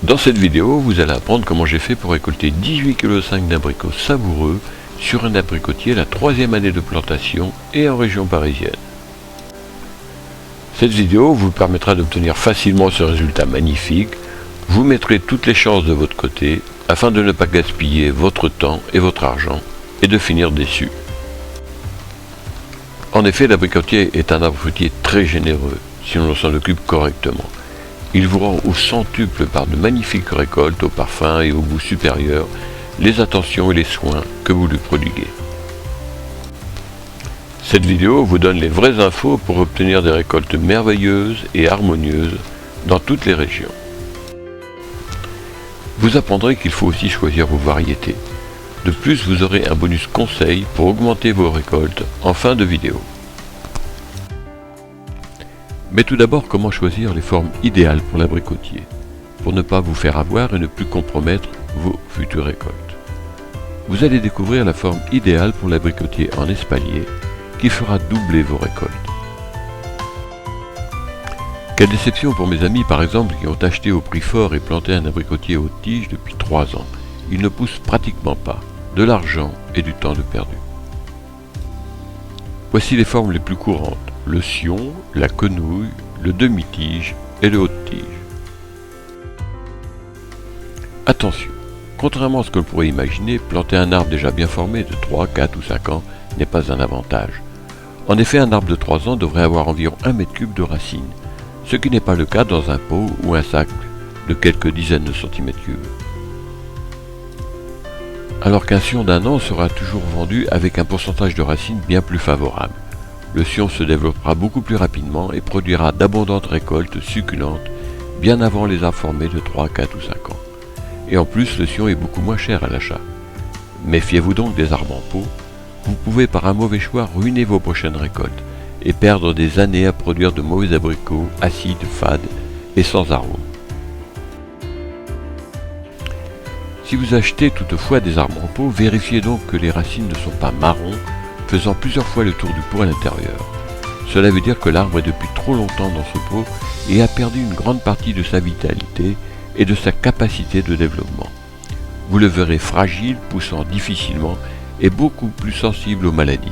Dans cette vidéo, vous allez apprendre comment j'ai fait pour récolter 18,5 kg d'abricots savoureux sur un abricotier la 3e année de plantation et en région parisienne. Cette vidéo vous permettra d'obtenir facilement ce résultat magnifique. Vous mettrez toutes les chances de votre côté afin de ne pas gaspiller votre temps et votre argent et de finir déçu. En effet, l'abricotier est un arbre fruitier très généreux si on s'en occupe correctement. Il vous rend au centuple par de magnifiques récoltes au parfum et au goût supérieur, les attentions et les soins que vous lui prodiguez. Cette vidéo vous donne les vraies infos pour obtenir des récoltes merveilleuses et harmonieuses dans toutes les régions. Vous apprendrez qu'il faut aussi choisir vos variétés. De plus, vous aurez un bonus conseil pour augmenter vos récoltes en fin de vidéo. Mais tout d'abord, comment choisir les formes idéales pour l'abricotier, pour ne pas vous faire avoir et ne plus compromettre vos futures récoltes. Vous allez découvrir la forme idéale pour l'abricotier en espalier, qui fera doubler vos récoltes. Quelle déception pour mes amis par exemple qui ont acheté au prix fort et planté un abricotier haute tige depuis 3 ans. Il ne pousse pratiquement pas, de l'argent et du temps de perdu. Voici les formes les plus courantes: le sion, la quenouille, le demi-tige et le haute-tige. Attention, contrairement à ce que l'on pourrait imaginer, planter un arbre déjà bien formé de 3, 4 ou 5 ans n'est pas un avantage. En effet, un arbre de 3 ans devrait avoir environ 1 m3 de racines, ce qui n'est pas le cas dans un pot ou un sac de quelques dizaines de centimètres cubes. Alors qu'un sion d'1 an sera toujours vendu avec un pourcentage de racines bien plus favorable. Le sion se développera beaucoup plus rapidement et produira d'abondantes récoltes succulentes bien avant les arbres formés de 3, 4 ou 5 ans. Et en plus, le sion est beaucoup moins cher à l'achat. Méfiez-vous donc des arbres en pot. Vous pouvez par un mauvais choix ruiner vos prochaines récoltes et perdre des années à produire de mauvais abricots acides, fades et sans arôme. Si vous achetez toutefois des arbres en pot, vérifiez donc que les racines ne sont pas marrons, faisant plusieurs fois le tour du pot à l'intérieur. Cela veut dire que l'arbre est depuis trop longtemps dans ce pot et a perdu une grande partie de sa vitalité et de sa capacité de développement. Vous le verrez fragile, poussant difficilement et beaucoup plus sensible aux maladies.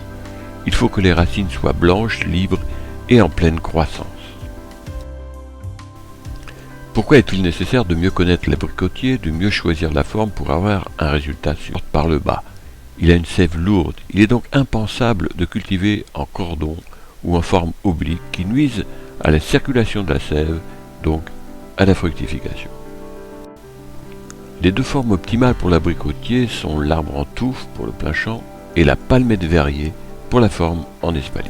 Il faut que les racines soient blanches, libres et en pleine croissance. Pourquoi est-il nécessaire de mieux connaître l'abricotier, de mieux choisir la forme pour avoir un résultat sûr par le bas? Il a une sève lourde, il est donc impensable de cultiver en cordon ou en forme oblique qui nuisent à la circulation de la sève, donc à la fructification. Les deux formes optimales pour l'abricotier sont l'arbre en touffe pour le plein champ et la palmette verrier pour la forme en espalier.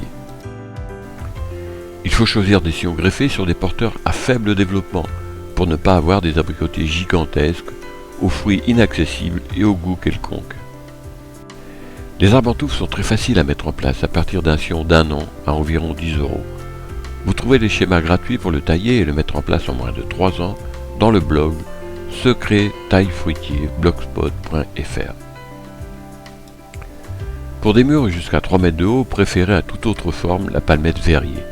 Il faut choisir des sions greffés sur des porteurs à faible développement pour ne pas avoir des abricotiers gigantesques, aux fruits inaccessibles et au goût quelconque. Les arbres en touffe sont très faciles à mettre en place à partir d'un sion d'1 an à environ 10 €. Vous trouvez les schémas gratuits pour le tailler et le mettre en place en moins de 3 ans dans le blog secret taille-fruitier blogspot.fr. Pour des murs jusqu'à 3 mètres de haut, préférez à toute autre forme la palmette verrier.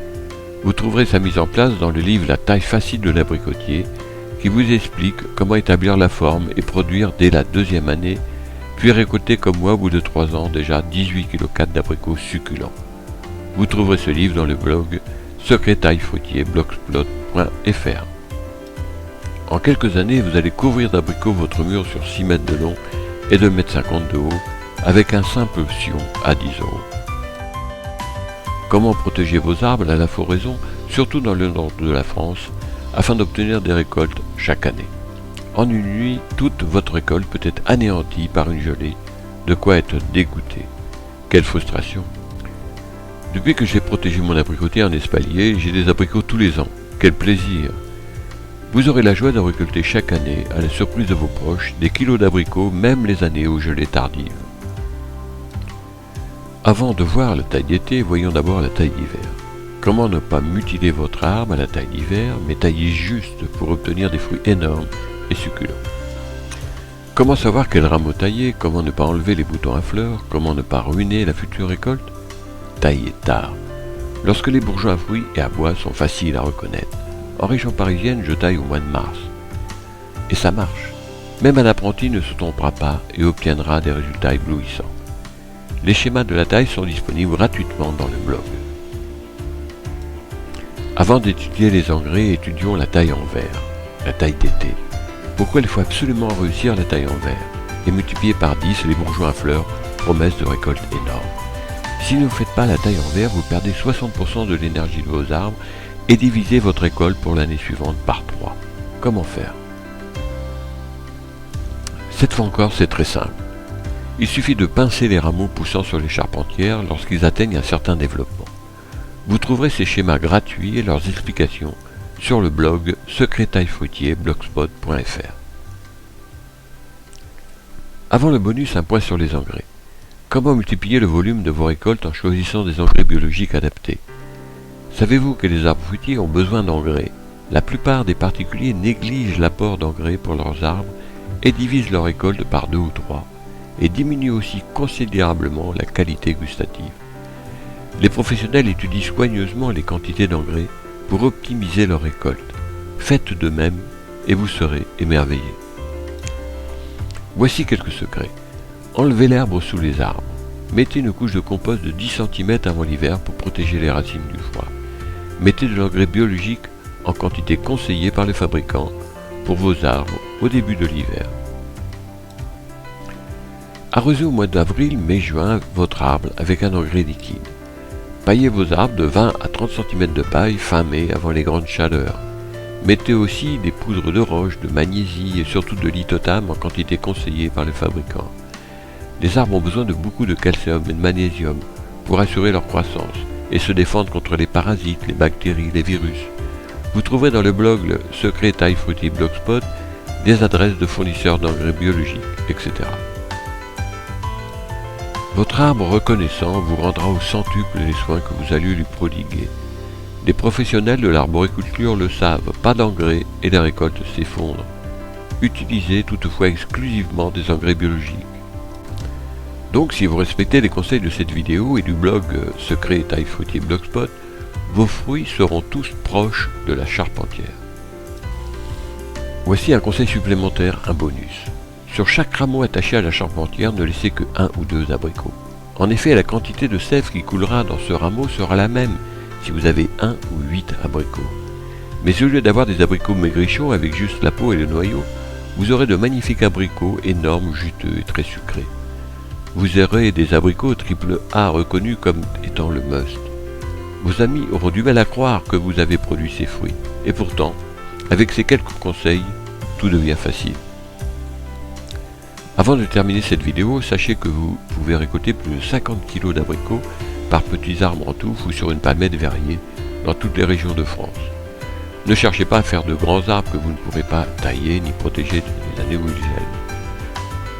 Vous trouverez sa mise en place dans le livre La taille facile de l'abricotier, qui vous explique comment établir la forme et produire dès la 2e année, puis récolter comme moi au bout de 3 ans déjà 18,4 kg d'abricots succulents. Vous trouverez ce livre dans le blog secret taille-fruitier blogspot.fr. En quelques années, vous allez couvrir d'abricots votre mur sur 6 mètres de long et 2,50 m de haut, avec un simple sion à 10 €. Comment protéger vos arbres à la floraison, surtout dans le nord de la France, afin d'obtenir des récoltes chaque année? En une nuit, toute votre récolte peut être anéantie par une gelée, de quoi être dégoûté. Quelle frustration! Depuis que j'ai protégé mon abricotier en espalier, j'ai des abricots tous les ans. Quel plaisir! Vous aurez la joie de récolter chaque année, à la surprise de vos proches, des kilos d'abricots, même les années aux gelées tardives. Avant de voir la taille d'été, voyons d'abord la taille d'hiver. Comment ne pas mutiler votre arbre à la taille d'hiver, mais tailler juste pour obtenir des fruits énormes et succulents? Comment savoir quel rameau tailler? Comment ne pas enlever les boutons à fleurs? Comment ne pas ruiner la future récolte? Tailler tard, lorsque les bourgeons à fruits et à bois sont faciles à reconnaître. En région parisienne, je taille au mois de mars. Et ça marche. Même un apprenti ne se trompera pas et obtiendra des résultats éblouissants. Les schémas de la taille sont disponibles gratuitement dans le blog. Avant d'étudier les engrais, étudions la taille en verre, la taille d'été. Pourquoi il faut absolument réussir la taille en verre et multiplier par 10 les bourgeons à fleurs, promesse de récolte énorme. Si vous ne faites pas la taille en verre, vous perdez 60% de l'énergie de vos arbres et divisez votre récolte pour l'année suivante par 3. Comment faire? Cette fois encore, c'est très simple. Il suffit de pincer les rameaux poussant sur les charpentières lorsqu'ils atteignent un certain développement. Vous trouverez ces schémas gratuits et leurs explications sur le blog secretstaillefruitier.blogspot.fr. Avant le bonus, un point sur les engrais. Comment multiplier le volume de vos récoltes en choisissant des engrais biologiques adaptés? Savez-vous que les arbres fruitiers ont besoin d'engrais? La plupart des particuliers négligent l'apport d'engrais pour leurs arbres et divisent leur récolte par 2 ou 3, et diminuent aussi considérablement la qualité gustative. Les professionnels étudient soigneusement les quantités d'engrais pour optimiser leur récolte. Faites de même et vous serez émerveillés. Voici quelques secrets. Enlevez l'herbe sous les arbres. Mettez une couche de compost de 10 cm avant l'hiver pour protéger les racines du froid. Mettez de l'engrais biologique en quantité conseillée par les fabricants pour vos arbres au début de l'hiver. Arrosez au mois d'avril, mai, juin votre arbre avec un engrais liquide. Paillez vos arbres de 20 à 30 cm de paille fin mai avant les grandes chaleurs. Mettez aussi des poudres de roche, de magnésie et surtout de lithotame en quantité conseillée par les fabricants. Les arbres ont besoin de beaucoup de calcium et de magnésium pour assurer leur croissance et se défendre contre les parasites, les bactéries, les virus. Vous trouverez dans le blog le Secret Taille Fruitier Blogspot des adresses de fournisseurs d'engrais biologiques, etc. Votre arbre reconnaissant vous rendra au centuple les soins que vous allez lui prodiguer. Les professionnels de l'arboriculture le savent, pas d'engrais et les récoltes s'effondrent. Utilisez toutefois exclusivement des engrais biologiques. Donc si vous respectez les conseils de cette vidéo et du blog Secret Taille Fruitier Blogspot, vos fruits seront tous proches de la charpentière. Voici un conseil supplémentaire, un bonus. Sur chaque rameau attaché à la charpentière, ne laissez que 1 ou 2 abricots. En effet, la quantité de sève qui coulera dans ce rameau sera la même si vous avez 1 ou 8 abricots. Mais au lieu d'avoir des abricots maigrichons avec juste la peau et le noyau, vous aurez de magnifiques abricots énormes, juteux et très sucrés. Vous aurez des abricots triple A reconnus comme étant le must. Vos amis auront du mal à croire que vous avez produit ces fruits. Et pourtant, avec ces quelques conseils, tout devient facile. Avant de terminer cette vidéo, sachez que vous pouvez récolter plus de 50 kg d'abricots par petits arbres en touffe ou sur une palmette verrier dans toutes les régions de France. Ne cherchez pas à faire de grands arbres que vous ne pourrez pas tailler ni protéger les années où ils gèlent.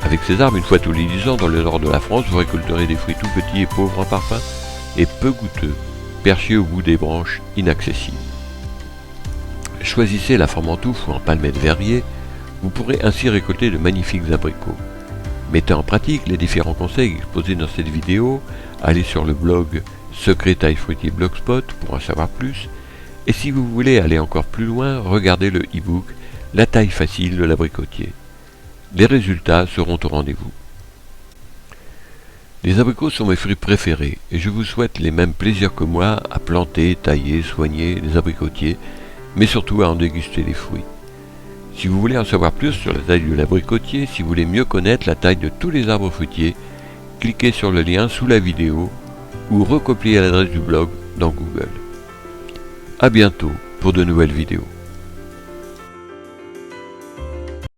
Avec ces arbres, une fois tous les 10 ans dans le nord de la France, vous récolterez des fruits tout petits et pauvres en parfum et peu goûteux, perchés au bout des branches inaccessibles. Choisissez la forme en touffe ou en palmette verrier, vous pourrez ainsi récolter de magnifiques abricots. Mettez en pratique les différents conseils exposés dans cette vidéo, allez sur le blog Secret Taille Fruitier Blogspot pour en savoir plus, et si vous voulez aller encore plus loin, regardez le e-book La taille facile de l'abricotier. Les résultats seront au rendez-vous. Les abricots sont mes fruits préférés et je vous souhaite les mêmes plaisirs que moi à planter, tailler, soigner les abricotiers, mais surtout à en déguster les fruits. Si vous voulez en savoir plus sur la taille de l'abricotier, si vous voulez mieux connaître la taille de tous les arbres fruitiers, cliquez sur le lien sous la vidéo ou recopiez l'adresse du blog dans Google. A bientôt pour de nouvelles vidéos.